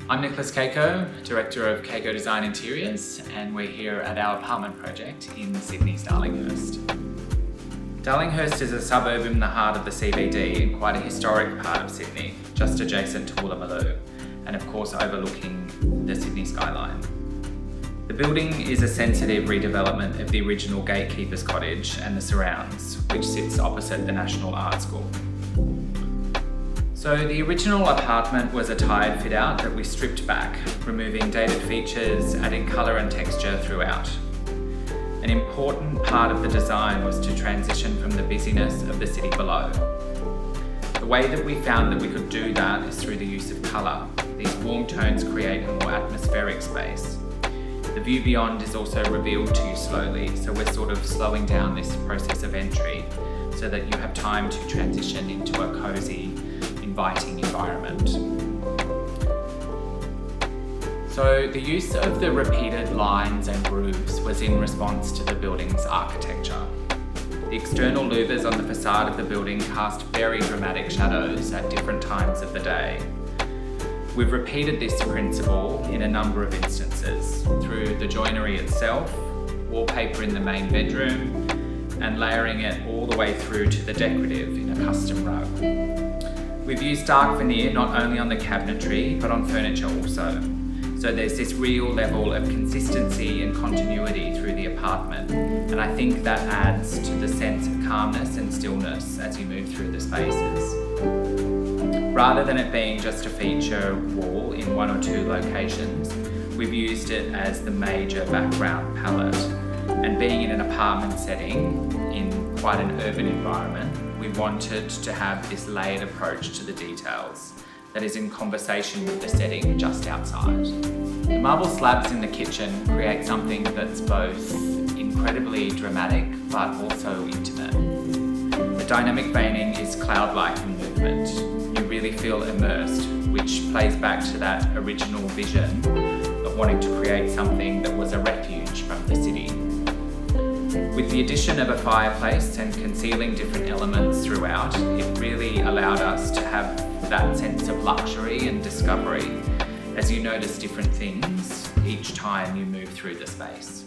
I'm Nicholas Kaiko, Director of Kaiko Design Interiors, and we're here at our apartment project in Sydney's Darlinghurst. Darlinghurst is a suburb in the heart of the CBD and quite a historic part of Sydney, just adjacent to Woolloomooloo, and of course overlooking the Sydney skyline. The building is a sensitive redevelopment of the original Gatekeeper's Cottage and the surrounds, which sits opposite the National Art School. So the original apartment was a tired fit out that we stripped back, removing dated features, adding colour and texture throughout. An important part of the design was to transition from the busyness of the city below. The way that we found that we could do that is through the use of colour. These warm tones create a more atmospheric space. The view beyond is also revealed to you slowly, so we're sort of slowing down this process of entry so that you have time to transition into a cosy, inviting environment. So the use of the repeated lines and grooves was in response to the building's architecture. The external louvers on the facade of the building cast very dramatic shadows at different times of the day. We've repeated this principle in a number of instances through the joinery itself, wallpaper in the main bedroom, and layering it all the way through to the decorative in a custom rug. We've used dark veneer not only on the cabinetry, but on furniture also. So there's this real level of consistency and continuity through the apartment, and I think that adds to the sense of calmness and stillness as you move through the spaces. Rather than it being just a feature wall in one or two locations, we've used it as the major background palette. And being in an apartment setting, in quite an urban environment, we wanted to have this layered approach to the details that is in conversation with the setting just outside. The marble slabs in the kitchen create something that's both incredibly dramatic but also intimate. The dynamic veining is cloud-like in movement. You really feel immersed, which plays back to that original vision of wanting to create something that was a refuge from the city. With the addition of a fireplace and concealing different elements throughout, it really allowed us to have that sense of luxury and discovery as you notice different things each time you move through the space.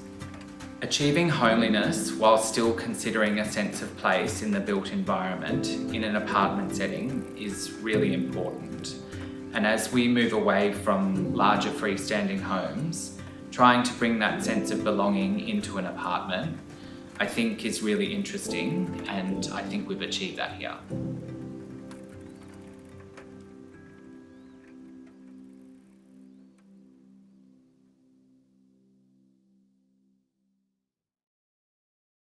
Achieving homeliness while still considering a sense of place in the built environment in an apartment setting is really important. And as we move away from larger freestanding homes, trying to bring that sense of belonging into an apartment I think is really interesting, and I think we've achieved that here.